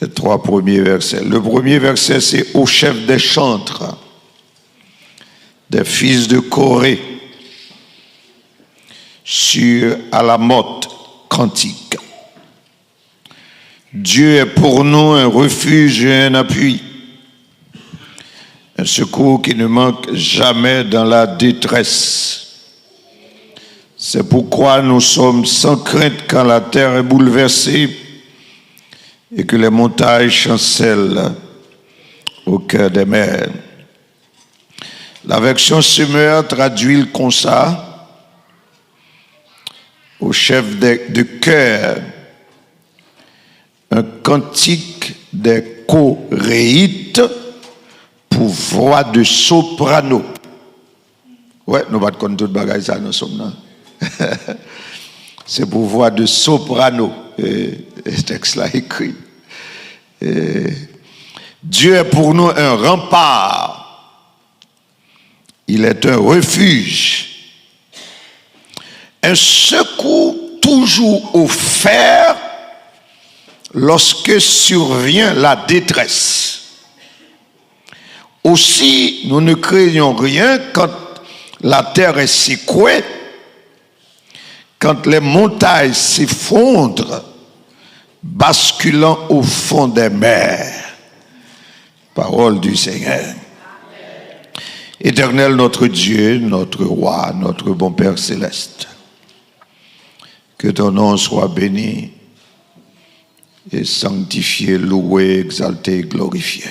Les 3 premiers versets. Le premier verset, c'est au chef des chantres, des fils de Corée, sur Alamoth, cantique. Dieu est pour nous un refuge et un appui, un secours qui ne manque jamais dans la détresse. C'est pourquoi nous sommes sans crainte quand la terre est bouleversée et que les montagnes chancellent au cœur des mers. La version Semeur traduit le comme ça. Au chef de chœur, un cantique des Coréites pour voix de soprano. Ouais, nous ne connaissons pas tout le bagage, ça, nous sommes là. C'est pour voix de soprano. Le texte là écrit. Dieu est pour nous un rempart. Il est un refuge. Un secours toujours offert lorsque survient la détresse. Aussi, nous ne craignons rien quand la terre est secouée, quand les montagnes s'effondrent, basculant au fond des mers. Parole du Seigneur. Éternel notre Dieu, notre Roi, notre bon Père céleste, que ton nom soit béni et sanctifié, loué, exalté, glorifié.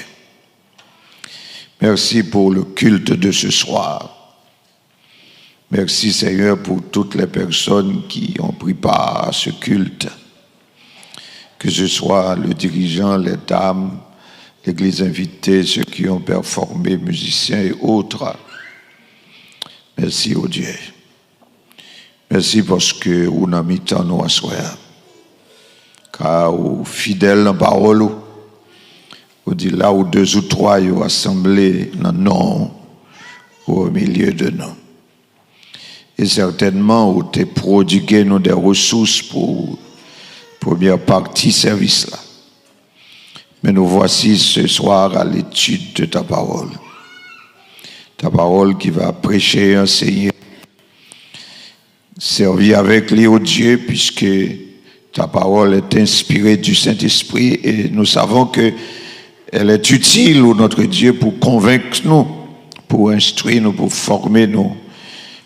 Merci pour le culte de ce soir. Merci Seigneur pour toutes les personnes qui ont pris part à ce culte. Que ce soit le dirigeant, les dames, l'église invitée, ceux qui ont performé, musiciens et autres. Merci au Dieu. Merci parce que vous n'avez mis tant nous à soir. Car vous fidèles en parole, vous dites là où 2 ou 3 vous assemblés dans nom au milieu de nous. Et certainement, vous t'es prodigué nous des ressources pour première partie service là. Mais nous voici ce soir à l'étude de ta parole. Ta parole qui va prêcher, enseigner, servir avec lui au Dieu, puisque ta parole est inspirée du Saint-Esprit et nous savons que elle est utile au notre Dieu pour convaincre nous, pour instruire nous, pour former nous,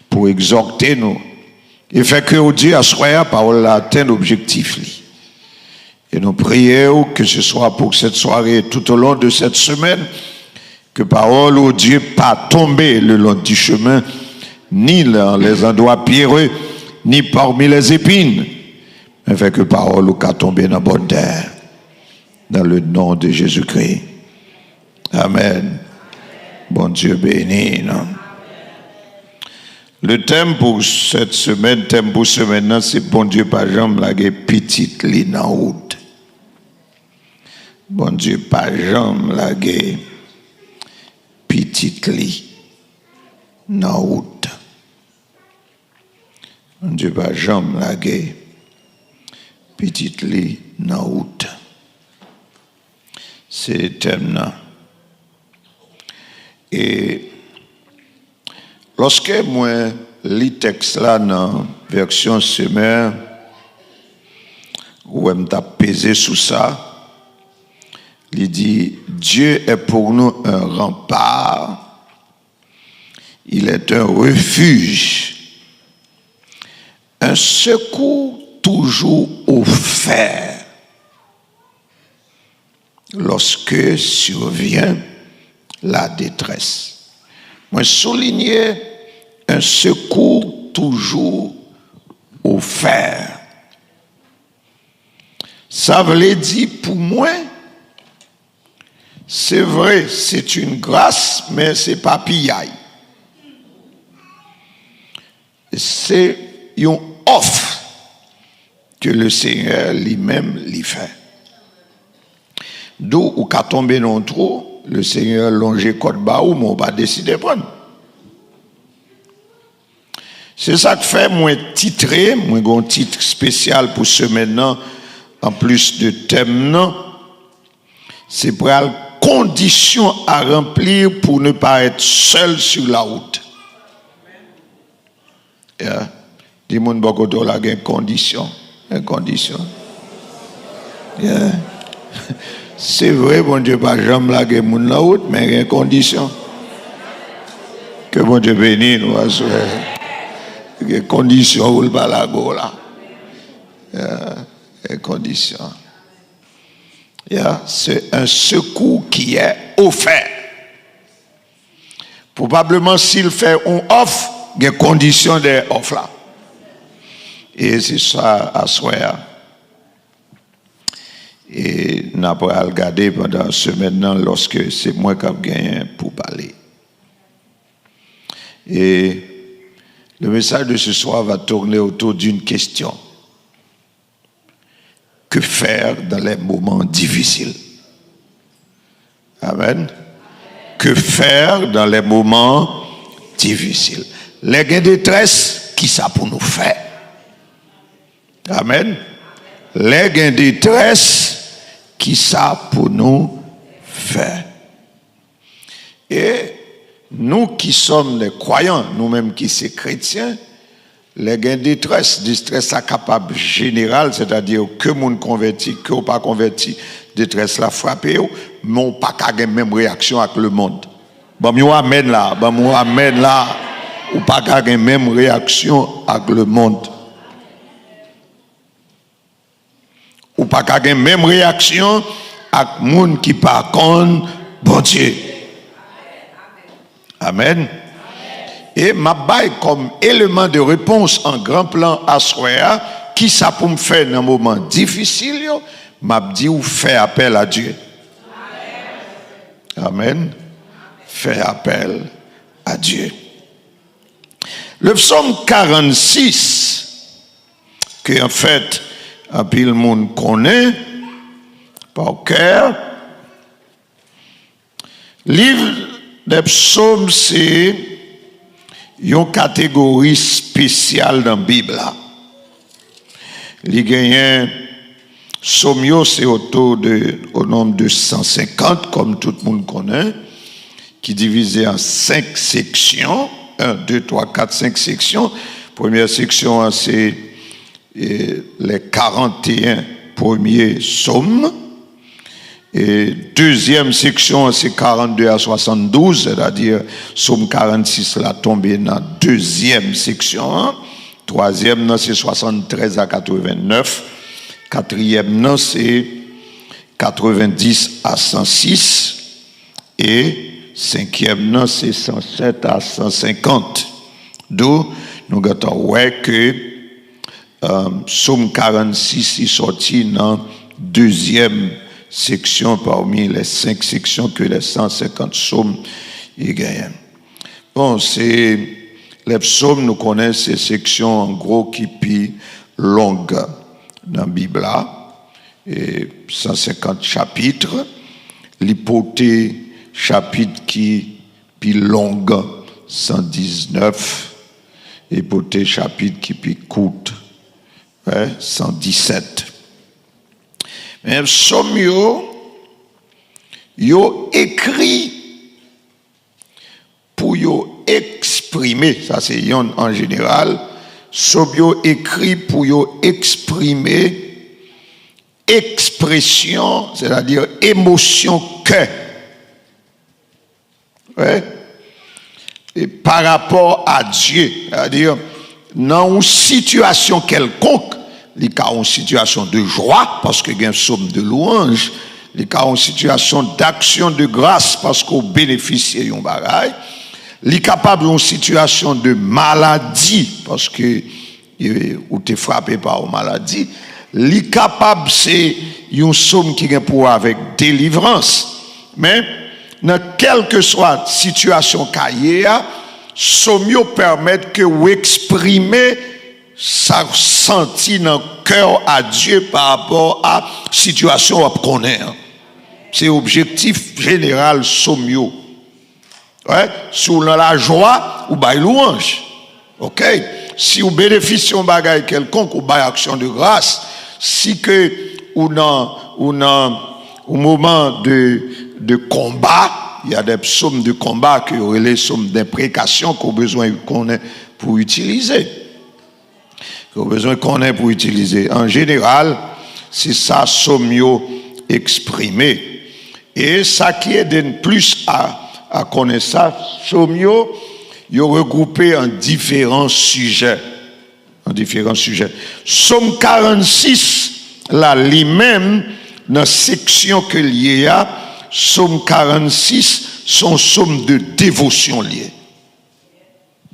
pour exhorter nous. Et fait que au Dieu, à soi, la parole a atteint l'objectif. Et nous prions que ce soit pour cette soirée, tout au long de cette semaine, que parole au Dieu pas tomber le long du chemin, ni dans les endroits pierreux, ni parmi les épines, mais fait que parole au cas tomber dans la bonne terre, dans le nom de Jésus-Christ. Amen. Bon Dieu béni. Non? Le thème pour cette semaine, c'est bon Dieu pas jamais la petite li dans route. Bon Dieu pas jamais la petite li dans route. Bon Dieu pas jamais la petite li dans route. C'est le thème là. Et lorsque moi lis texte là dans version Semeur, où elle m'a pesé sous ça, il dit Dieu est pour nous un rempart, il est un refuge, un secours toujours offert lorsque survient la détresse. Moi, souligner un secours toujours offert. Ça veut dire pour moi, c'est vrai, c'est une grâce, mais c'est pas pillaille. C'est une offre que le Seigneur lui-même lui fait. D'où ou qu'à tomber dans le trou, le Seigneur longe côte bas ou mon pas décidé de prendre. C'est ça que fait moi titré, moi un titre spécial pour ce maintenant en plus de thème non. c'est pour la condition à remplir pour ne pas être seul sur la route. Yeah. Dis mon bokoto la une condition. Une condition. Yeah. C'est vrai, bon Dieu, pas jamais la moun la route, mais il y a une condition. Que bon Dieu bénisse nous, à ce il y a une condition où le balago là. Une condition. Yeah. C'est un secours qui est offert. Probablement, s'il fait un offre, il y a une condition de offre là. Et c'est ça à soi. Et n'a pas à regarder pendant ce maintenant lorsque c'est moi qui ai gagné pour parler. Et le message de ce soir va tourner autour d'une question. Que faire dans les moments difficiles? Amen. Que faire dans les moments difficiles? Les gains de détresse, qui ça pour nous faire? Amen. Les gains de détresse, qui ça pour nous faire? Et nous qui sommes les croyants, nous-mêmes qui sommes chrétiens, les gains de détresse à capable général, c'est-à-dire que moun converti, que ou pas converti, détresse la frappe, mais on pas qu'à la même réaction avec le monde. Bon, nous amène là, ou pas qu'à la même réaction avec le monde. Ou pas qu'à la même réaction avec le monde qui par contre, bon Dieu. Amen. Et ma baille comme élément de réponse en grand plan à soi, qui ça pour me faire dans un moment difficile, m'a dit ou faire appel à Dieu. Amen. Faire appel à Dieu. Le psaume 46, que en fait, un pile monde connaît par cœur. Livre des psaumes, c'est une catégorie spéciale dans la Bible. Les gagnants, psaume, c'est au nombre de 150, comme tout le monde connaît, qui est divisé en 5 sections. 1, 2, 3, 4, 5 sections. Première section, c'est les 41 premiers psaumes. Et deuxième section, c'est 42 à 72, c'est-à-dire psaume 46 là tombé dans la deuxième section. Troisième, c'est 73 à 89. Quatrième, c'est 90 à 106. Et cinquième, c'est 107 à 150. D'où nous avons ouais que psaume 46 est sorti dans la deuxième section parmi les 5 sections que les 150 psaumes y gagnent. Bon, c'est les psaumes, nous connaissons ces sections en gros qui sont longues dans la Bible, et 150 chapitres. L'hypothèse chapitre qui est longue, 119. L'hypothèse chapitre qui est courte, 117. Mais psaume yo écrit pour yo exprimer, ça c'est yon en général, psaume yo écrit pour yo exprimer expression, c'est-à-dire émotion cœur. Ouais. Et par rapport à Dieu, c'est-à-dire dans une situation quelconque, les cas en situation de joie, parce qu'il y a un psaume de louange, les cas en situation d'action de grâce, parce qu'on bénéficie d'un bagage, les capables en situation de maladie, parce que ou t'es frappé par une maladie, les capables c'est un psaume qui est pour avec délivrance. Mais dans quelle que soit la situation cahier, psaume permettent que vous exprimez ça senti dans le cœur à Dieu par rapport à la situation qu'on connaît. C'est l'objectif général somio. Ouais, sous la joie ou bail louange. OK? Si vous bénéficiez d'un bagage quelconque ou bail action de grâce, si que ou non au moment de combat, il y a des psaumes de combat qui auraient les psaumes d'imprécation qu'on a besoin qu'on ait pour utiliser. Qu'on a besoin qu'on ait pour utiliser. En général, c'est ça, psaume exprimé. Et ça qui est de plus à connaître ça, psaume ils ont regroupé en différents sujets. Psaume 46, là, lui-même, dans la section que lié à, Psaume 46, son psaume de dévotion lié.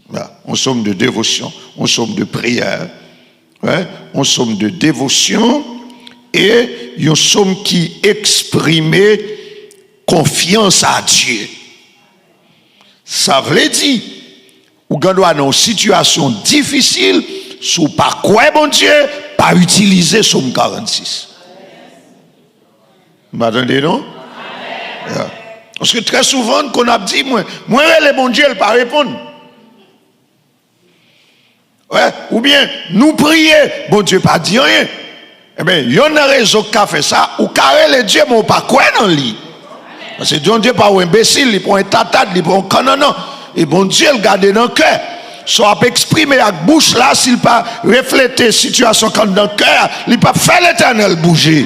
Voilà, un psaume de dévotion, un psaume de prière, ouais, un psaume de dévotion et un psaume qui exprimait confiance à Dieu. Ça veut dire, ou quand on a une situation difficile, sous pas quoi bon Dieu, pas utiliser psaume 46. Vous m'entendez, non? Yeah. Parce que très souvent, qu'on a dit, moi, le bon Dieu, il ne pas répondre. Ouais. Ou bien, nous prier, bon Dieu pas dit rien. Eh bien, il y a une raison qui a fait ça, ou carré le Dieu, mais pas quoi dans le lit. Parce que Dieu pas un imbécile, il prend un tatade, il prend un canon. Et bon Dieu, il garde dans le cœur. Soit exprimer avec bouche là, s'il pas refléter la situation quand dans le cœur, il pas faire l'éternel bouger.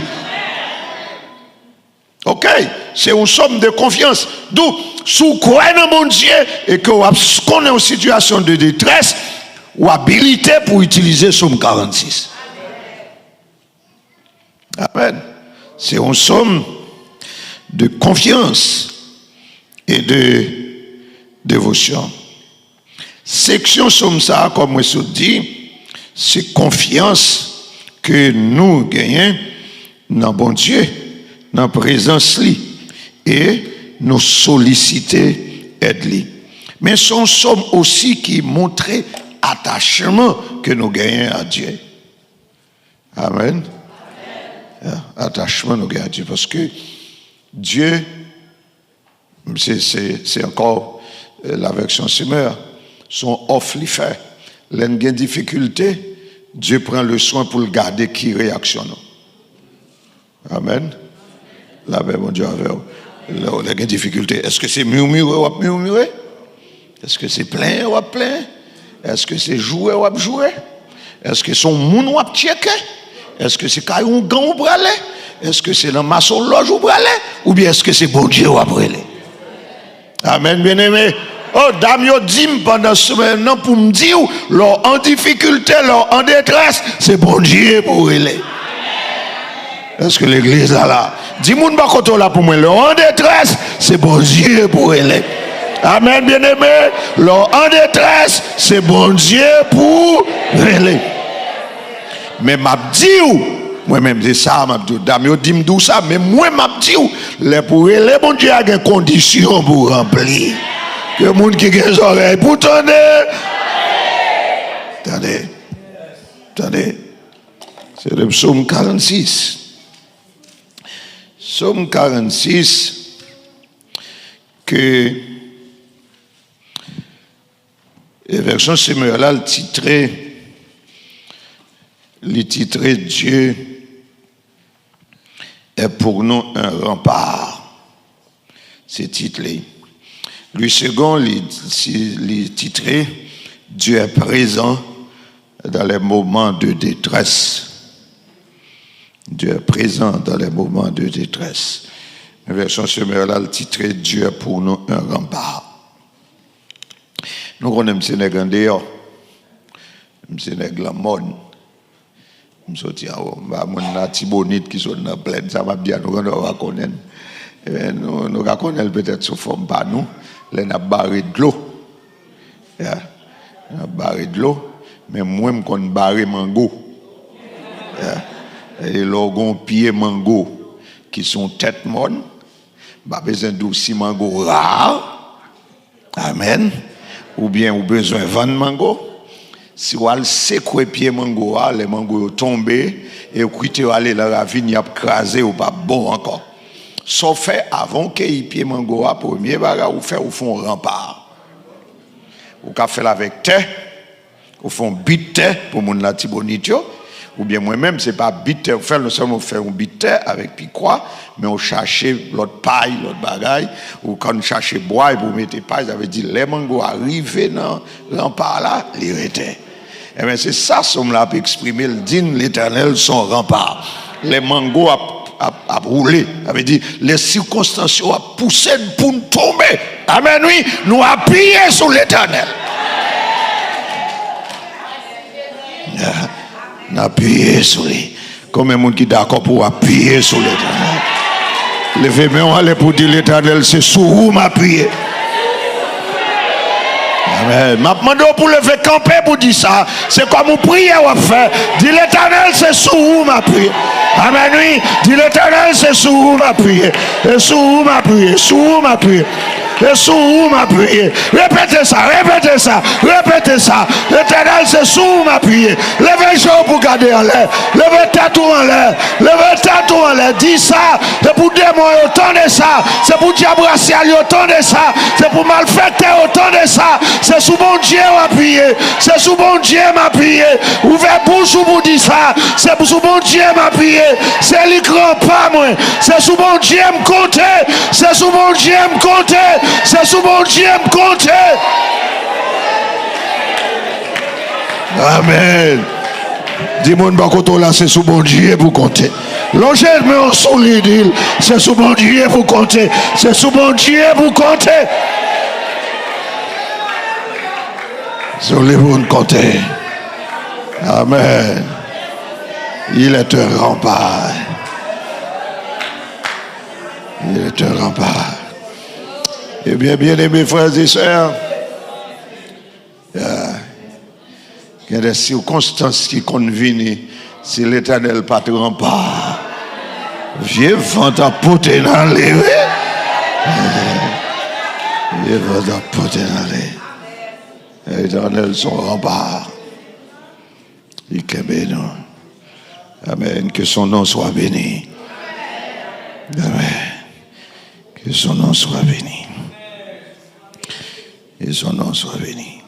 Ok, c'est une somme de confiance. D'où, sous quoi dans mon Dieu et que qu'on est en situation de détresse, ou habilité pour utiliser Somme 46. Amen. C'est une somme de confiance et de dévotion. Section Somme ça, comme je dis, c'est confiance que nous gagnons dans bon Dieu, dans la présence li, et nous solliciter aide li. Mais son somme aussi qui montrait attachement que nous gagnons à Dieu. Amen. Attachement nous gagnons à Dieu. Parce que Dieu, c'est encore la version Semeur, son offre lui fait. L'un de difficulté, Dieu prend le soin pour le garder qui réactionne. Amen. Là, ben, mon Dieu, avec la difficulté. Est-ce que c'est murmurer ou murmurer? Est-ce que c'est plein ou plein? Est-ce que c'est jouer ou jouer? Est-ce que son moun ou checker? Est-ce que c'est caillou gant ou bralé? Est-ce que c'est dans maçon loge ou bralé? Ou bien est-ce que c'est bon Dieu ou bralé? Amen, bien-aimé. Oh, dame, yo dit pendant ce moment pour me dire, leur en difficulté, leur en détresse, c'est bon Dieu pour bralé. Est-ce que l'église là? Dis-moi pas quand là pour moi, leur en détresse, c'est bon Dieu pour bralé. Amen, bien-aimé. Leur en détresse, c'est bon Dieu pour bralé. Mais m'a dit moi-même c'est ça m'a dit dame yo dit m'dou ça mais moi m'a dit les pour les bon Dieu a des conditions pour remplir que monde qui a des oreilles pour attendez c'est le psaume 46 que la version Semeur là le titré Dieu est pour nous un rempart. C'est titré. Le second, les titré Dieu est présent dans les moments de détresse. Dieu est présent dans les moments de détresse. La version Semeur là, le titré Dieu est pour nous un rempart. Nous connaissons ces nègres en dehors. Ces nègres la mode. Je suis un tibonite qui sont dans pleine, ça va bien, nous reconnaissons. Nous reconnaissons peut-être sous forme par nous, nous avons barré de l'eau. Nous avons barré de l'eau, mais moi, je connais barré mango. Et les logons pieds mango qui sont tête monne, pas besoin d'aussi mango rare. Amen. Ou bien, ou besoin de vendre mango. Si vous allez sécouer pied mango, les mangos tombent et vous allez dans la vigne, vous allez craser ou pas bon encore. Sauf fait avant que les pieds mango, premier bagarre, vous faites au fond rempart. Vous pouvez faire avec terre, au fond bit terre pour mon latibonitio, ou bien moi-même, c'est pas bitter, nous sommes faire un bitter avec picroix, mais on cherchait l'autre paille, l'autre bagaille, ou quand on cherchait bois et pour mettre paille, ça veut dire les mangos arrivés dans l'empare là, les étaient. Eh bien, c'est ça, somme là, pour exprimer le digne l'Éternel, son rempart. Les mangos à rouler, ça veut dire les circonstances ont poussé pour nous tomber. Amen, oui, nous appuyer sur l'Éternel. Nous appuyer sur lui. Combien de monde qui est d'accord pour appuyer sur l'Éternel? Levez-moi, on aller pour dire l'Éternel, c'est sur où m'appuyer. Amen. Je demande pour lever camper pour dire ça. C'est comme vous priez ou faire. Dis l'Éternel, c'est sur où m'appuyer. Amen, oui. Dis l'Éternel, c'est sur où m'appuyer. Et sur où m'appuyer. Sur où m'appuyer. Et sur où m'appuyer. Répétez ça, répétez ça, répétez ça. L'Éternel, c'est sur où m'appuyer. Levez les gens pour garder en l'air. Levez tête en l'air. Levez tête en l'air. Dis ça. C'est pour démon autant de ça. C'est pour diable racial autant de ça. C'est pour malfaiteur autant de ça. C'est sous bon Dieu m'appuyer. C'est sous bon Dieu m'appuyer. Ouvrez bouche pour dire ça. C'est sous bon Dieu m'appuyer. C'est lui grand pas moi. C'est sous bon Dieu me compter. C'est sous bon Dieu me compter. C'est sous mon Dieu me compter. Amen. Dis-moi de là, c'est sous mon Dieu pour compter. Longez mais on solide, c'est sous mon Dieu pour compter. C'est sous mon Dieu pour compter. Sur les bons compter. Amen. Il est un rempart. Il est un rempart. Eh bien, bien-aimés frères et sœurs, il y a des circonstances qui conviennent si l'Éternel pas te rempart. Vieux vent à poter dans les rues. Vieux vent à poter dans les rues. L'Éternel son rempart. Il est nous. Amen. Que son nom soit béni. Amen. Que son nom soit béni. Et son nom soit béni.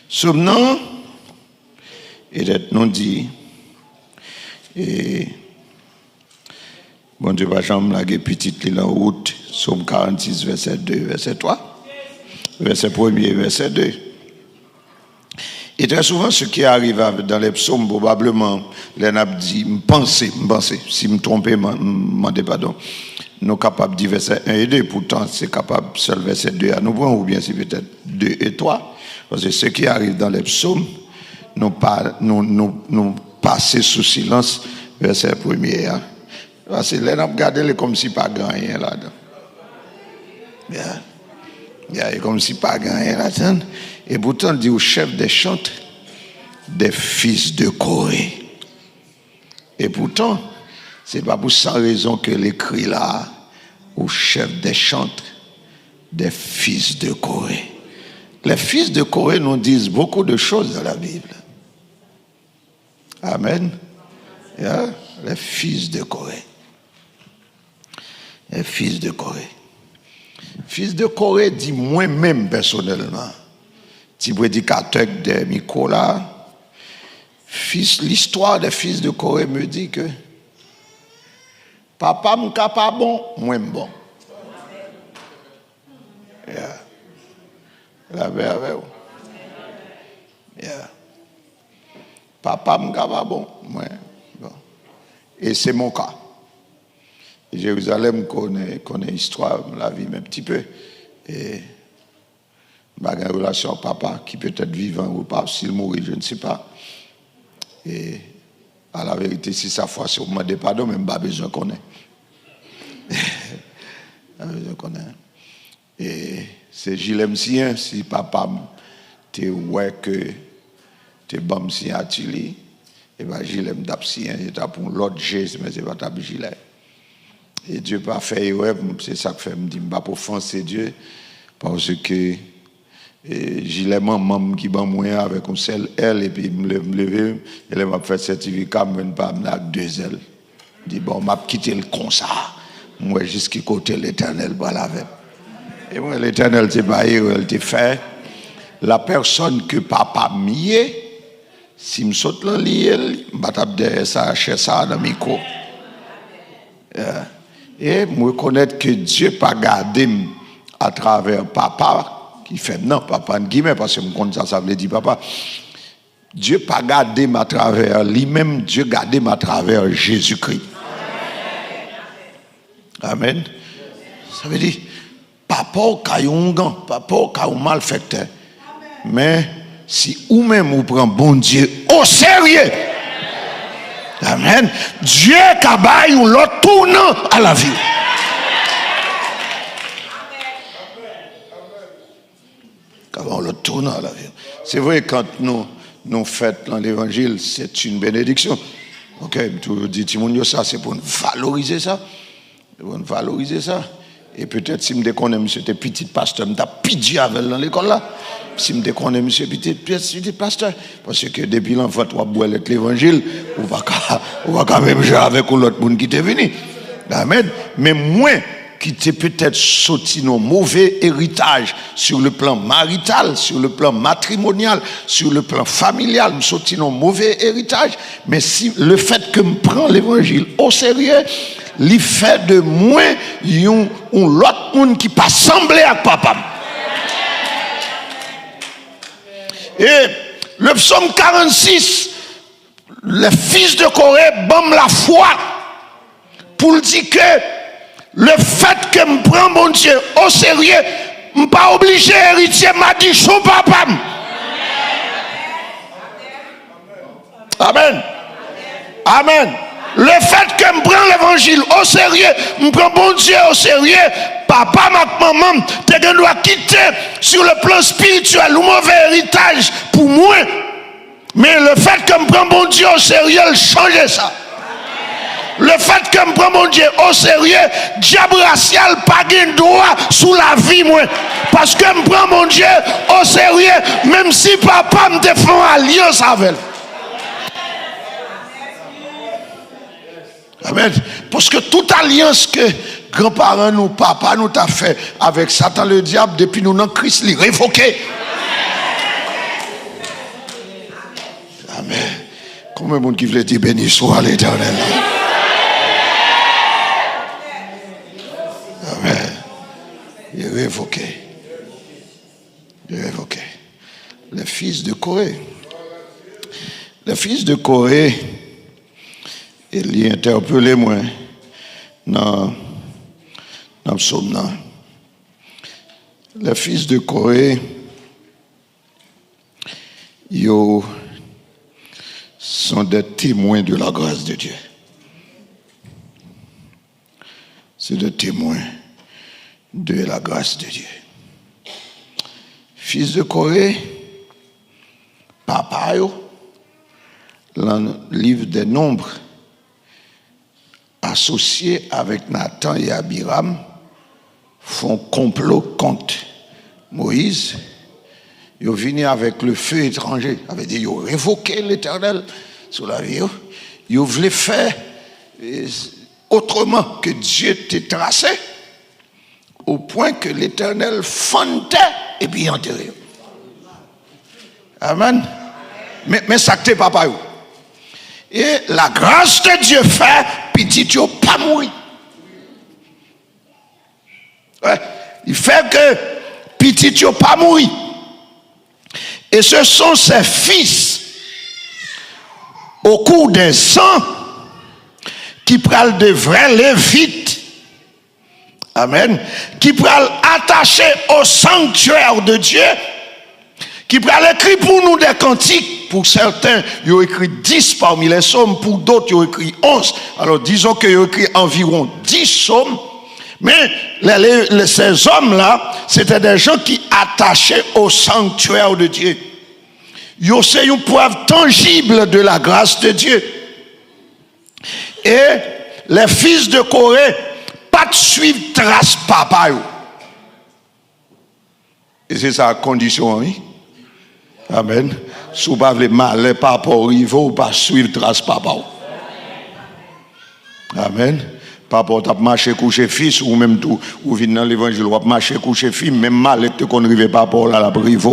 Somme et d'être non dit. Et bon Dieu, va jamais la petite l'île en route. Somme 46, verset 2, verset 3. Verset 1er, verset 2. Et très souvent, ce qui arrive dans les psaumes, probablement, les n'a dit, pensez, si me trompez, demandez pardon. Nous sommes capables de dire verset 1 et 2, pourtant c'est capable seul verset 2 à nous prendre, ou bien c'est peut-être 2 et 3. Parce que ce qui arrive dans les psaumes, nous passons sous silence verset 1er. Hein. Parce que les n'a regardé comme si pas grand rien là-dedans. Il y a comme si pas grand rien là-dedans. Et pourtant, dit au chef des chantres, des fils de Corée. Et pourtant, c'est pas pour sans raison que l'écrit là, au chef des chantres, des fils de Corée. Les fils de Corée nous disent beaucoup de choses dans la Bible. Amen. Yeah? Les fils de Corée. Les fils de Corée. Fils de Corée dit moi-même personnellement. Petit prédicateur de Nicolas, l'histoire des fils de Corée me dit que papa m'ka pas bon, moi bon. Yeah. La verre. Yeah. Papa m'ka pas bon, moi bon. Et c'est mon cas. Et Jérusalem connaît l'histoire, la vie un petit peu. Et ma relation avec papa, qui peut être vivant ou pas, s'il mourit, je ne sais pas. Et à la vérité, si ça fois, si on me demande pardon, même pas besoin qu'on ait. Pas besoin qu'on ait. Et c'est Gilem Sien, si papa te ouais que te bam si à Tili, et bien Gilem d'Apsien, c'est pour l'autre G, mais c'est pas ta Gilem. Et Dieu pas fait erreur, c'est ça que fait me dire, pas pour offenser Dieu, parce que j'ai maman qui m'a moyen avec un seul L et puis me lever, elle m'a fait certificat, je ne pas avec 2 L. Je dis bon, m'a quitté le comme ça. Moi jusqu'à côté l'Éternel pas la avec. Et moi l'Éternel t'est pas erreur, elle t'est fait. la personne que papa mié, si me saute dans l'île, je vais ça, ça dans le micro. Et me reconnaître que Dieu pas gardé à travers papa, qui fait non, papa en guillemets, parce que je compte ça veut dire papa. Dieu pas gardé à travers lui-même, Dieu gardé à travers Jésus-Christ. Amen. Ça veut dire, papa a un gant, papa a un malfaiteur. Mais si ou-même vous prenez bon Dieu au sérieux, amen, Dieu a un l'autre tournant à la vie. L'autre tournant à la vie. C'est vrai, quand nous faisons dans l'évangile, c'est une bénédiction. Ok, tu dis, ça, c'est pour valoriser ça. Pour valoriser ça. Et peut-être si je connais monsieur était petit pasteur, je pitié avec dans l'école là. Si je connais monsieur petit pasteur, parce que depuis l'enfant tu as boire l'évangile, on va quand même jouer avec l'autre monde qui est venu. Amen. Mais moi qui t'ai peut-être sorti nos mauvais héritages sur le plan marital, sur le plan matrimonial, sur le plan familial, me sorti nos mauvais héritages, mais si le fait que me prend l'évangile au sérieux, il fait de moi un l'autre monde qui pas semblé à papa. Et le psaume 46, le fils de Corée bombe la foi pour dire que le fait que je prends mon Dieu au sérieux, je ne suis pas obligé d'hériter m'a dit son papa. Amen. Amen. Le fait que je prends l'évangile au sérieux, je prends mon Dieu au sérieux, papa, maman, tu dois quitter sur le plan spirituel ou mauvais héritage pour moi. Mais le fait que je prends mon Dieu au sérieux, il change ça. Le fait que je prends mon Dieu au sérieux, diable racial pas de droit sous la vie moi. Parce que je prends mon Dieu au sérieux, même si papa me défend alliance avec elle. Amen. Parce que toute alliance que grands-parents nous, papa nous t'a fait avec Satan le diable depuis nous dans Christ, il révoqué. Amen. Combien de monde qui veut dire béni soit l'Éternel? Amen. Il est révoqué. Il est révoqué. Le fils de Corée. Le fils de Corée, il a interpellé moi dans le psaume. Le fils de Corée, ils sont des témoins de la grâce de Dieu. C'est des témoins de la grâce de Dieu. Fils de Corée, papa, dans le livre des Nombres, associés avec Nathan et Abiram, font complot contre Moïse. Ils viennent avec le feu étranger. Avait dit, ils ont révoqué l'Éternel sur la vie. Ils voulaient faire autrement que Dieu t'ait tracé, au point que l'Éternel fondait et puis enterré. Amen. Mais ça que t'es papa. Et la grâce de Dieu fait, petit Dieu pas mourir. Ouais. Il fait que petit Dieu pas mourir. Et ce sont ses fils, au cours des ans, qui prennent de vrais lévites. Amen. Qui prennent attachés au sanctuaire de Dieu. Qui prennent écrit pour nous des cantiques. Pour certains, ils ont écrit 10 parmi les psaumes. Pour d'autres, ils ont écrit 11. Alors disons qu'ils ont écrit environ 10 psaumes. Mais ces hommes-là, c'était des gens qui attachaient au sanctuaire de Dieu. C'est une preuve tangible de la grâce de Dieu. Et les fils de Corée, pas de suivre trace papa. Et c'est sa condition, oui. Amen. Si vous ne voulez pas mal, papa arrive ou pas suivre trace papa. Amen. Papa, tu as marché coucher fils, ou même tout, ou vient dans l'évangile, ou marché coucher fils, même mal, tu ne connais pas papa là, la prive.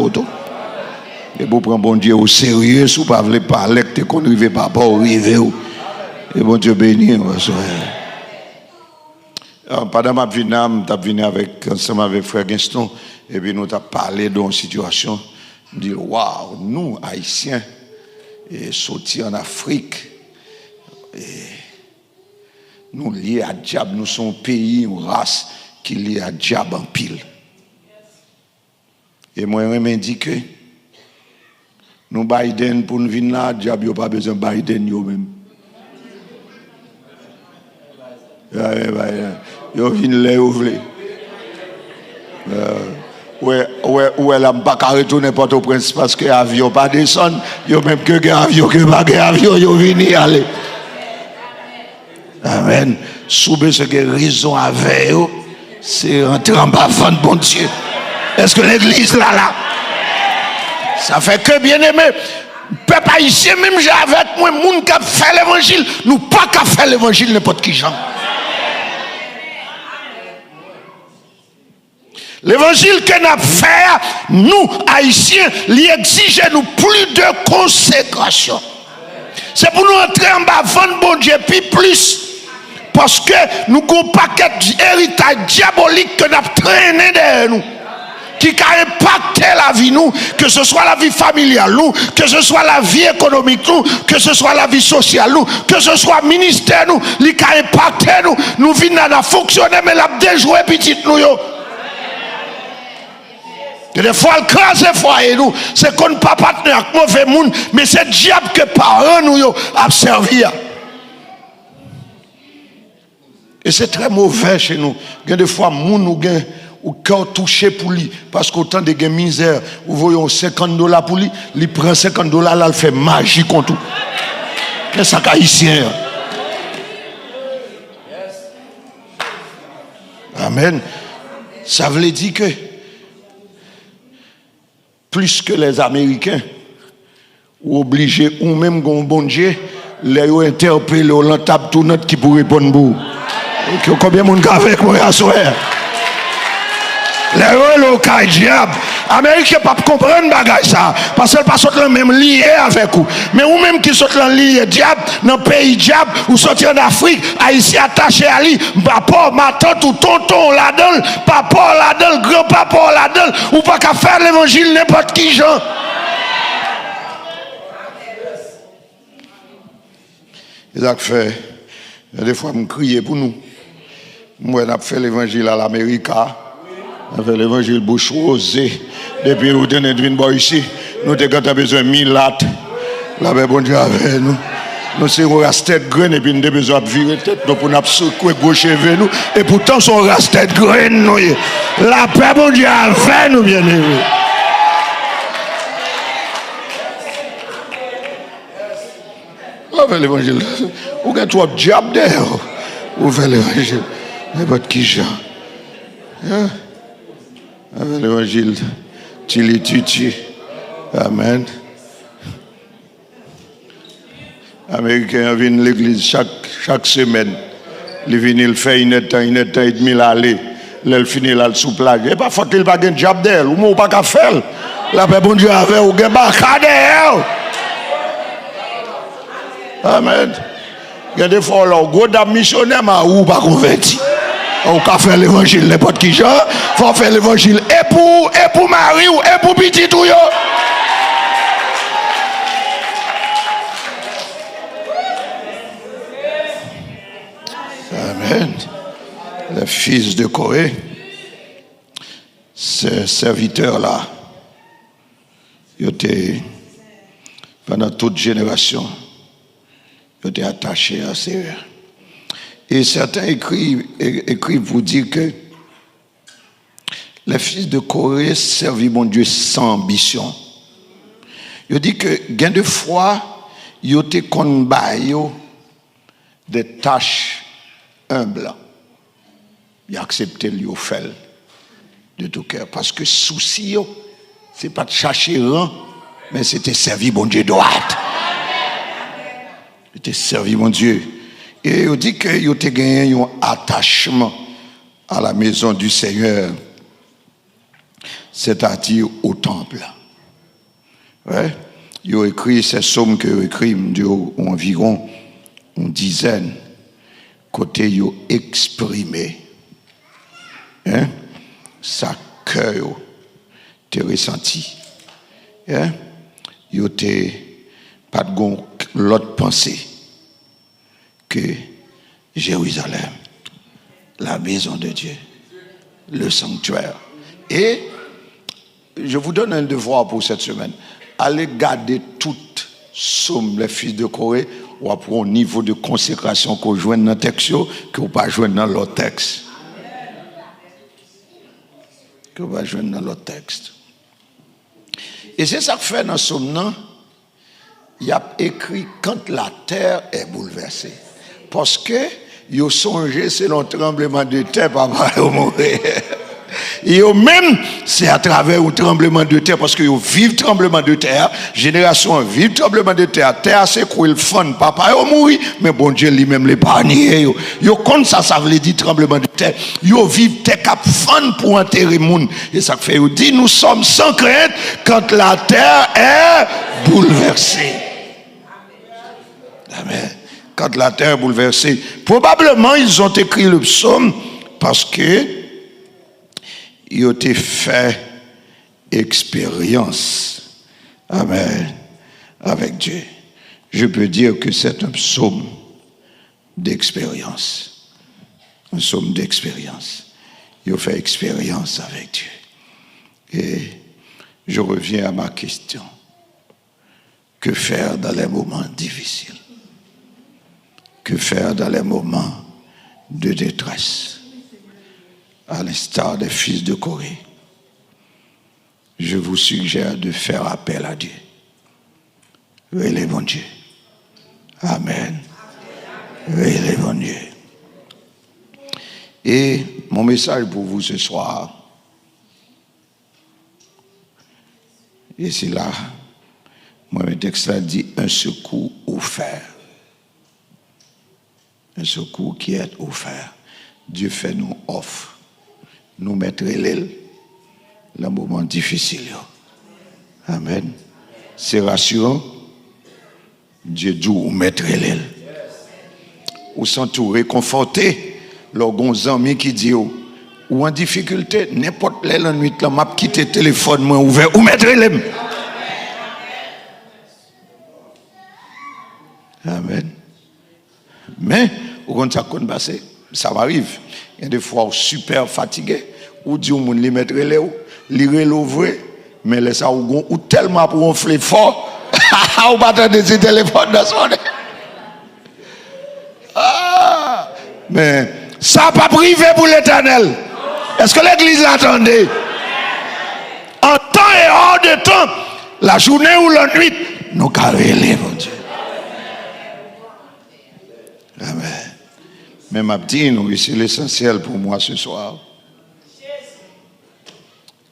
Et pour prendre bon Dieu au sérieux, si vous ne voulez pas parler, que vous ne pas arriver. Et bon Dieu béni. Pendant ma vie, je suis venu ensemble avec Frère Gaston, et puis nous avons parlé d'une situation. Je me dis, waouh, nous, Haïtiens, et sortis en Afrique, et nous liés à diable, nous sommes un pays, une race qui est liée à diable en pile. Et moi, je me dis que nous, Biden, pour nous venir là, diable n'a pas besoin de Biden, nous-mêmes. Yo vin là ouvre. Ouais là pas retourner Port-au-Prince parce que avion pas descendre, yo même que avion que pas avion yo vini aller. Amen. Soube ce que raison avec eux, c'est rentrer en bas de bon Dieu. Est-ce que l'église là ça fait que bien aimé peuple haïtien même j'ai avec moi moun qui fait l'évangile, nous pas qu'à faire l'évangile n'importe qui gens. L'évangile que nous avons fait, nous, Haïtiens, il exige nous plus de consécration. C'est pour nous entrer en bas, vendre bon Dieu, puis plus. Parce que nous avons un paquet d'héritage diabolique que nous avons traîné derrière nous. Qui a impacté la vie nous, que ce soit la vie familiale nous, que ce soit la vie économique nous, que ce soit la vie sociale nous, que ce soit le ministère nous, qui a impacté nous. Nous venons à fonctionner, mais nous avons déjoué petit nous. Des fois, le crase foyer nous, c'est qu'on ne peut pas partenaire avec mauvais monde, mais c'est le diable que parents nous a servi. Et c'est très mauvais chez nous. Il y a des fois, moun ou gen ou cœur touché pour lui, parce qu'autant de gen misère, vous voyez $50 pour lui, il prend $50 là, il fait magie contre tout. C'est ça qu'haïtien. Amen. Ça veut dire que plus que les Américains, ou obligés, ou même bon Dieu, les ont interpellé, on tape tout notre qui pour répondre pour. Combien de monde avec moi à soir? Les ont le diable. Américains ne peuvent pas comprendre bagage ça, parce qu'ils ne sont pas même liés avec vous. Mais vous même qui sont liés diable, dans le pays diable, ou sortir en Afrique, Haïtien attaché à lui, papa, ma tante ou tonton là-dedans, papa là-dedans, grand-papa là-dedans, ou pas qu'à faire l'évangile n'importe qui gens. Ils ont fait, des fois, me crier pour nous. Moi, on a fait l'évangile à l'Amérique. On a fait l'évangile bouche rosée. Depuis où on est venu ici, nous avons besoin de 1000 lattes. La paix, bon Dieu, avec nous. Nous sommes restés tête graine et puis nous avons besoin de virer tête. Donc, on a secoué gauche et nous. Et pourtant, nous sommes restés tête graine. La paix, bon Dieu, avec nous, bien aimés. On fait l'évangile. Vous avez trop de diable derrière. Vous faites l'évangile. N'importe qui genre. L'évangile, tili. Amen. Américains viennent à l'église chaque semaine. Ils viennent, ils font une heure et demie l'aller. Ils finissent là sous plage. Et pas faut qu'il pas un job d'elle. Ou pas qu'à faire. La paix bon Dieu avec ou gain pas d'elle. Amen. Il y a des fois là, gros dame missionnaire ou pas converti. On peut faire l'évangile n'importe qui genre, faut faire l'évangile et pour Marie ou et pour petit tout yo. Amen. Le fils de Corée, ce serviteur là, il était pendant toute génération, il était attaché à ses. Et certains écrivent pour dire que les fils de Corée servent mon Dieu sans ambition. Ils disent que, gain de fois, ils ont des tâches humbles. Ils acceptent le faire de tout cœur. Parce que souci, ce n'est pas de chercher rang, mais c'était servir mon Dieu droit. C'était servir mon Dieu. Et il dit qu'il a gagné un attachement à la maison du Seigneur, c'est-à-dire au temple. Ouais. Ils ont écrit ces psaumes que ils écrit environ une dizaine. Côté ils ont exprimé. Hein? Ça cœur t'es ressenti. Hein? Ils ont pas de l'autre pensée que Jérusalem, la maison de Dieu, le sanctuaire. Et je vous donne un devoir pour cette semaine. Allez garder toutes somme les fils de Corée ou après un niveau de consécration qu'on joue dans le texte que vous pas jouer dans l'autre texte. Que vous pas jouer dans l'autre texte. Et c'est ça que fait dans somme, il y a écrit quand la terre est bouleversée. Parce que ils ont songé selon le tremblement de terre, papa est mort. Et même, c'est à travers un tremblement de terre, parce qu'ils vivent tremblement de terre, génération vive tremblement de terre, terre c'est quoi le fun, papa est mort, mais bon Dieu lui-même l'épargne. Yo comme ça veut dire tremblement de terre, yo vivent terre cap fun pour enterrer monde. Et ça fait, il dit, nous sommes sans crainte quand la terre est bouleversée. Amen. Quand la terre est bouleversée. Probablement, ils ont écrit le psaume parce que ils ont fait expérience. Amen. Avec Dieu. Je peux dire que c'est un psaume d'expérience. Un psaume d'expérience. Ils ont fait expérience avec Dieu. Et je reviens à ma question. Que faire dans les moments difficiles? Que faire dans les moments de détresse? À l'instar des fils de Corée, je vous suggère de faire appel à Dieu. Relève mon Dieu. Amen. Relève mon Dieu. Et mon message pour vous ce soir, et c'est là, moi, le texte a dit un secours offert. Un secours qui est offert. Dieu fait nous offre. Nous mettre l'aile dans le moment difficile. Amen. C'est rassurant. Dieu dit ou mettre l'aile. Ou s'entourer, réconforter. Lorsqu'on a un ami qui dit ou en difficulté, n'importe l'aile en nuit, la m'a quitté le téléphone, moi ouvert, ou mettre l'aile. Amen. Mais, au contraire, ça m'arrive. Il y a des fois super fatigué, ou dit au monde les mettre les relève, mais les ça ou tellement pour gonfler fort, ou pas attendre des téléphones dans son. Mais ça n'a pas privé pour l'Éternel. Est-ce que l'Église l'attendait? En temps et hors de temps, la journée ou la nuit, nous carrelons, mon Dieu. Amen. Mais ma petite, c'est l'essentiel pour moi ce soir.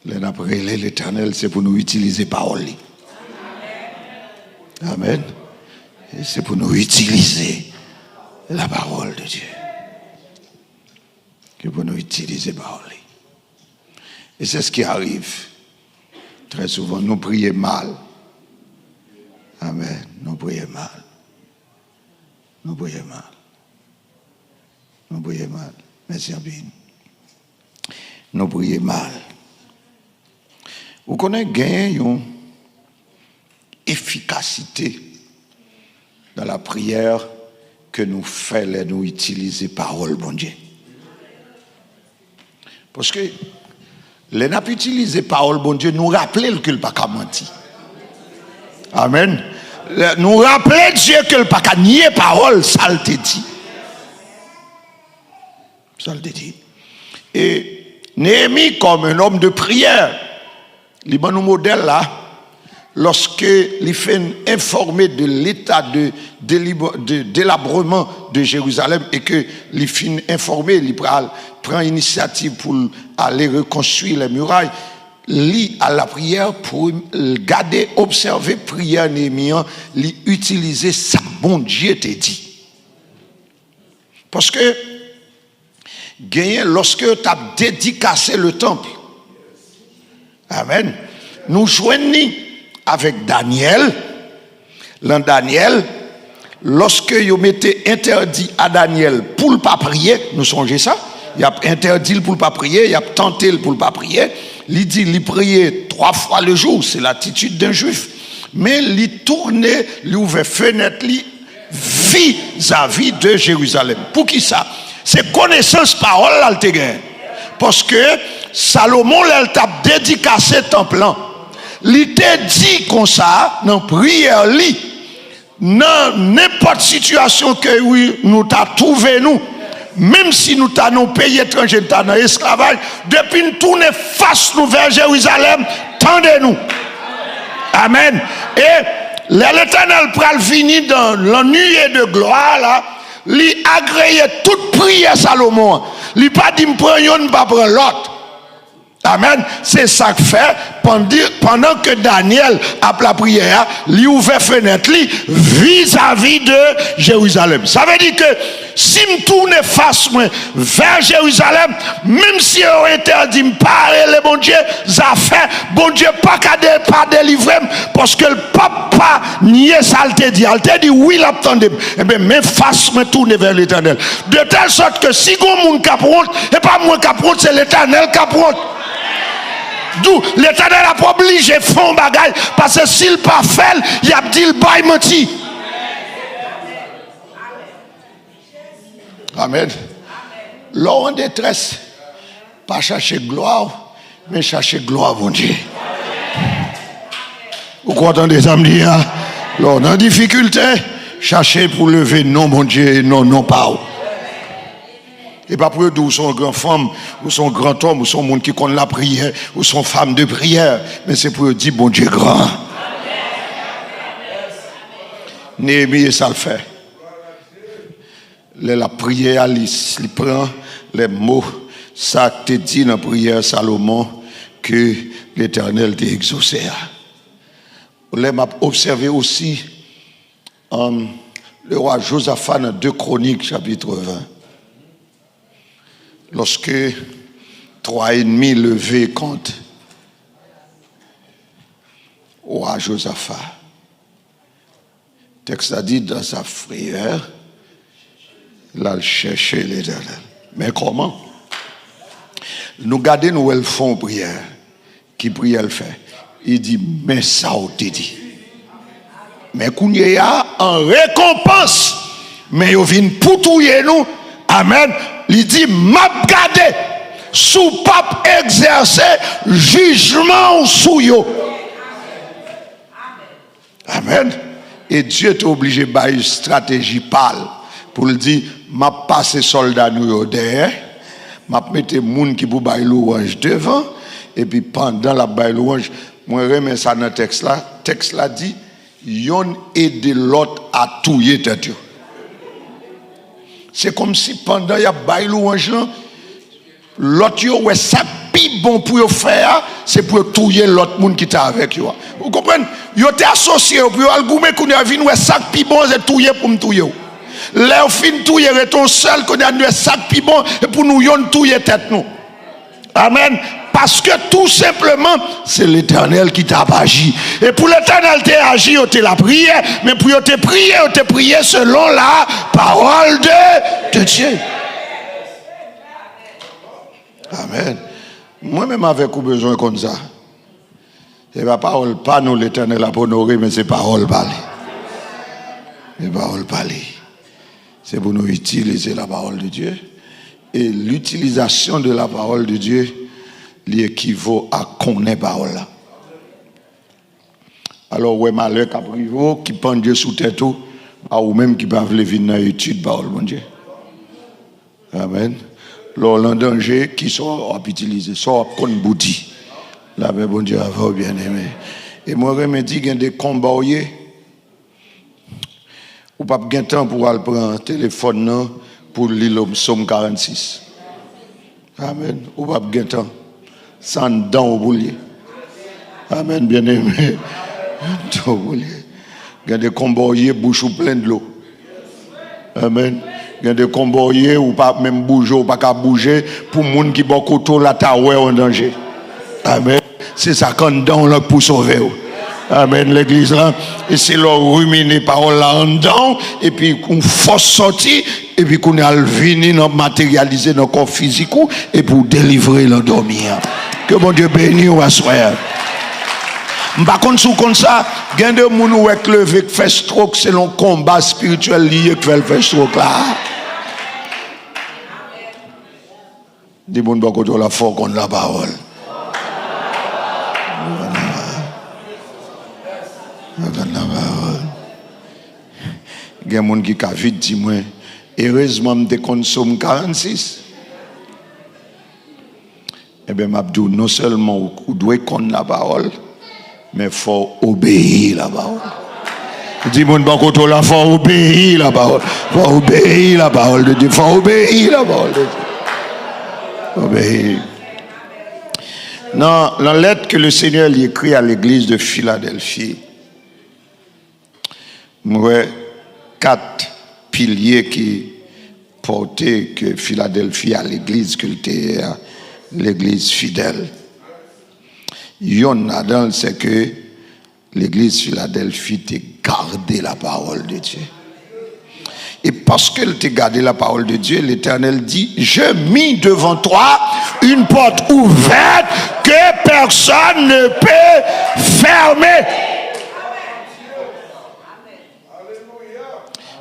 L'Éternel, c'est pour nous utiliser parole. Amen. Et c'est pour nous utiliser la parole de Dieu. C'est pour nous utiliser la parole. Et c'est ce qui arrive. Très souvent, nous prions mal. Amen. Nous prions mal. Nous prions mal. Nous prions mal. Merci bien. Nous prions mal. Vous connaissez une efficacité dans la prière que nous faisons, nous utiliser parole, bon Dieu. Parce que les n'a pas utilisé parole, bon Dieu, nous rappelons que le pas menti. Amen. Nous rappelons Dieu que le pas nier parole, ça le dit. Ça le dit. Et Néhémie, comme un homme de prière, il y a un modèle là, lorsque il fait informer de l'état de délabrement de Jérusalem et que il finit informé, il prend initiative pour aller reconstruire les murailles, lit à la prière pour garder, observer prière Néhémie, lui utiliser ça, bon Dieu t'a dit. Parce que lorsque tu as dédicacé le temple, amen, nous joignons avec Daniel. Dans Daniel, lorsque vous mettez interdit à Daniel pour ne pas prier, nous songez ça, il a interdit pour ne pas prier, il a tenté pour ne pas prier, il dit il priait 3 fois le jour, c'est l'attitude d'un juif, mais il tournait, il ouvrait fenêtre vis-à-vis de Jérusalem. Pour qui ça? C'est connaissance parole là le gagné. Parce que Salomon elle t'a dédicacé temple. Il t'a dit comme ça dans prière li. Dans n'importe situation que oui, nous t'a trouvé nous, même si nous t'avons pays étranger, nous dans esclavage, depuis nous tourner face nous vers Jérusalem, tendez-nous. Amen. Et l'Éternel pral venir dans l'ennui de gloire là, lui agréer toute prière Salomon. Lui pas dit me prendre pas prendre l'autre. Amen. C'est ça que fait pendant que Daniel a la prière, lui ouvert fenêtre vis-à-vis de Jérusalem. Ça veut dire que si me tourne face moi vers Jérusalem, même si on interdit me parler le bon Dieu, ça fait bon Dieu pas délivrer parce que le pape pas nier ça il te dit oui l'attendez. Eh bien même face moi tourner vers l'Éternel. De telle sorte que si gon moun capronte et pas moi capronte c'est l'Éternel capronte. D'où l'Éternel a pas obligé de faire un bagage parce que s'il pas fait, il a dit le bail menti. Amen. L'homme en détresse, pas chercher gloire, mais chercher gloire, mon Dieu. Vous comprenez des amis dire, l'homme en difficulté, chercher pour lever non, mon Dieu, non, pas. Et pas pour eux d'où sont grand femme, ou sont grand homme, ou sont monde qui connaît la prière, ou sont femmes de prière, mais c'est pour eux dire bon Dieu grand. Néhémie ça le fait. La prière Alice, il prend les mots, ça te dit dans la prière Salomon que l'Éternel t'a exaucé. On m'a observé aussi le roi Josaphat dans 2 Chroniques chapitre 20. Lorsque 3 ennemis levaient contre au roi Josaphat, le texte a dit dans sa frayeur, il a cherché l'Éternel. Mais comment? Nous gardons nous elles font prière. Qui prière elle fait? Il dit, mais ça on te dit. Mais qu'on y a en récompense, mais il vient pour touiller nous. Amen. Il dit, m'a gardé sous pape exercer jugement sous yo. Amen. Et Dieu est obligé de faire une stratégie pâle pour le dire, m'a passé soldat nous derrière, m'a mettre moun qui pour bailler louange devant, et puis pendant la baille louange, moi remets ça dans le texte là dit, yon aide l'autre à touiller tête. C'est comme si pendant y a bail louange l'autre yo ouais ça pi bon pour faire c'est pour touiller l'autre monde qui était avec yo. Vous comprenez? Yo t'es associé pour yo algoumer qu'on a vinn ouais ça pi bon c'est touiller pour me touiller. Là fin touiller ton seul qu'on a ouais ça pi bon et pour nous yon touiller tête nous. Amen. Parce que tout simplement, c'est l'Éternel qui t'a agi. Et pour l'Éternel t'a agi, on t'a la prière, mais pour te prier, on t'a prié selon la parole de Dieu. Amen. Moi-même avec vous besoin comme ça. C'est pas parole pas nous l'Éternel a honoré, mais c'est parole parler. C'est parole parler. C'est pour nous utiliser la parole de Dieu. Et l'utilisation de la parole de Dieu lui équivaut à connaître la parole. Alors, ouais, malheur qui prend Dieu sous tête ou même qui peuvent venir dans l'étude de la parole, mon Dieu. Amen. Alors, le danger qui sont utilisés, sont comme bouti. Là, bon Dieu, avant bien aimé. Et moi, je me dis qu'il y a des combats ou pas de temps pour aller prendre un téléphone pour lire le psaume 46. Amen. Ou pas de temps. Sans dents au boulier. Amen, bien aimé. Au boulier. Il y a des combats bouche plein de l'eau. Amen. Il y a des combats ou pas même bouger ou pas qu'à bouger pour les gens qui sont autour de la taoué en danger. Amen. C'est ça quand dans là pour sauver. Amen, l'église là. Et c'est leur ruminer parole là en dedans. Et puis, qu'on force sortir. Et puis, qu'on a venir matérialiser dans le corps physique. Et pour délivrer l'endormir. Que mon Dieu bénisse ou assoie. Par contre, sous comme ça, il y a des gens qui levé qui fait stroke selon le combat spirituel lié qui fait le stroke là. Des gens qui ont la foi contre la parole. Il y a des gens qui ont vite dit, moi, heureusement, je consomme 46. Eh bien, je dis, non seulement vous devez connaître la parole, mais il faut obéir la parole. Dis-moi, il faut obéir la parole. Il faut obéir la parole de Dieu. Il faut obéir la parole de Dieu. Obéir. Dans la lettre que le Seigneur lui écrit à l'église de Philadelphie, il y a 4 piliers qui portaient que Philadelphie à l'église culturelle, l'église fidèle. Il y en a dans c'est que l'église Philadelphie t'a gardé la parole de Dieu. Et parce qu'elle t'a gardé la parole de Dieu, l'Éternel dit, je mis devant toi une porte ouverte que personne ne peut fermer.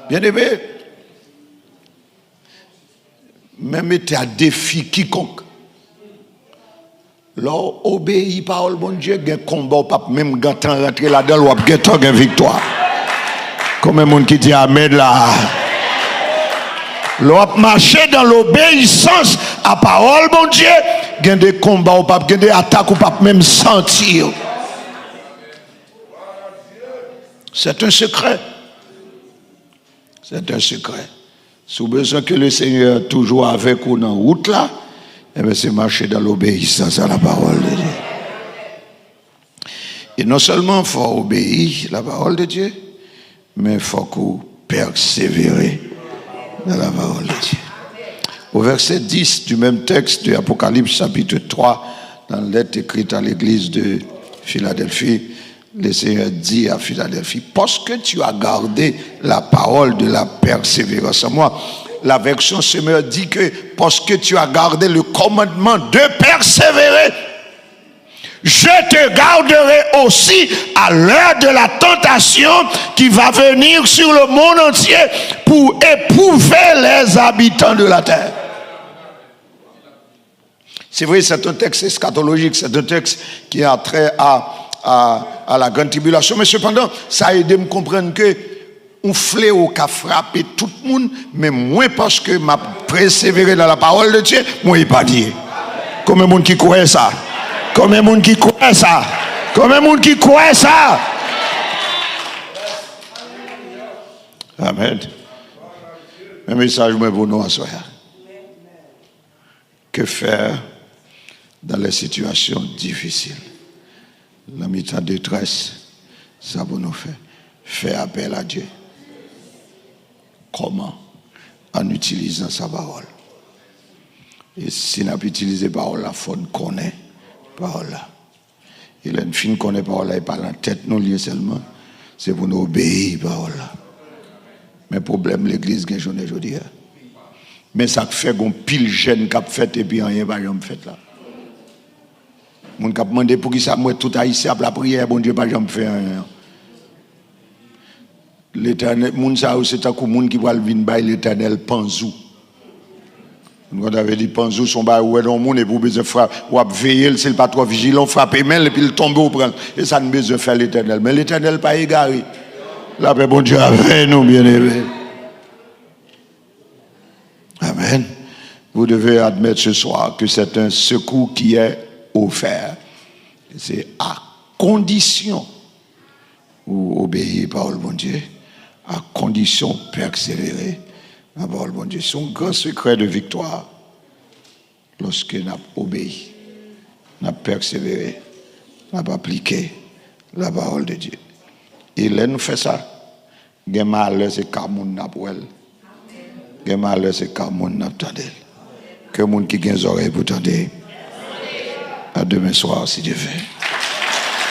Bien-aimé, même tu as défi quiconque. L'or obéit parole bon Dieu, il y a un combat, pas même quand on rentre là-dedans, il y a une victoire. Comme un monde qui dit Amen là. L'or marcher dans l'obéissance à parole bon Dieu, il y a des combats, il y a des attaques, pas même sentir. C'est un secret. C'est un secret. Si vous avez besoin que le Seigneur toujours avec vous dans la route là, eh bien, c'est marcher dans l'obéissance à la parole de Dieu. Et non seulement il faut obéir à la parole de Dieu, mais il faut qu'on persévérer dans la parole de Dieu. Au verset 10 du même texte de Apocalypse chapitre 3, dans la lettre écrite à l'église de Philadelphie, le Seigneur dit à Philadelphie, parce que tu as gardé la parole de la persévérance en moi. La version Semeur dit que parce que tu as gardé le commandement de persévérer, je te garderai aussi à l'heure de la tentation qui va venir sur le monde entier pour éprouver les habitants de la terre. C'est vrai, c'est un texte eschatologique, c'est un texte qui a trait à la grande tribulation, mais cependant, ça a aidé à me comprendre que un fléau qui a frappé tout le monde, mais moi, parce que m'a persévéré dans la parole de Dieu, moi, il pas dit. Comme un monde qui croit ça. Comme un monde qui croit ça. Comme un monde qui croit ça. Amen. Un message pour nous à soi. Que faire dans les situations difficiles? La mi-temps de détresse, ça pour nous faire. Faire appel à Dieu. Comment? En utilisant sa parole. Et si on n'a pas utilisé la parole, il faut connaître la parole. Et là, une fin connaît la parole, et pas la tête, non lié seulement. C'est pour nous obéir la parole. Mais le problème, l'église, c'est journée aujourd'hui. Mais ça fait qu'on pile jeune qui a fait et puis rien pas jamais fait là. Mon qui a demandé pour qui ça, moi, tout haïtien, la prière, bon Dieu, pas jamais fait rien. L'éternel, moun sa c'est un monde qui va venir by l'éternel panzou. Quand on avait dit panzou son ba ouais dans monde et pour besoin frappe ou veiller s'il pas trop vigilant frapper main et puis il tombe au prendre et ça ne besoin faire l'éternel mais l'éternel pas égaré. La paix bon Dieu avec nous bien-aimés. Amen. Vous devez admettre ce soir que c'est un secours qui est offert. C'est à condition ou obéir par le bon Dieu, à condition de persévérer à parole bon Dieu. C'est un grand secret de victoire lorsque nous avons obéi, nous avons persévéré, nous avons appliqué la parole de Dieu. Et là, nous faisons ça. Il malheur, c'est car moun n'a pas elle. Il malheur, c'est car moun n'a pas elle. Que moun qui a des oreilles pour tendre. À demain soir, si Dieu veut.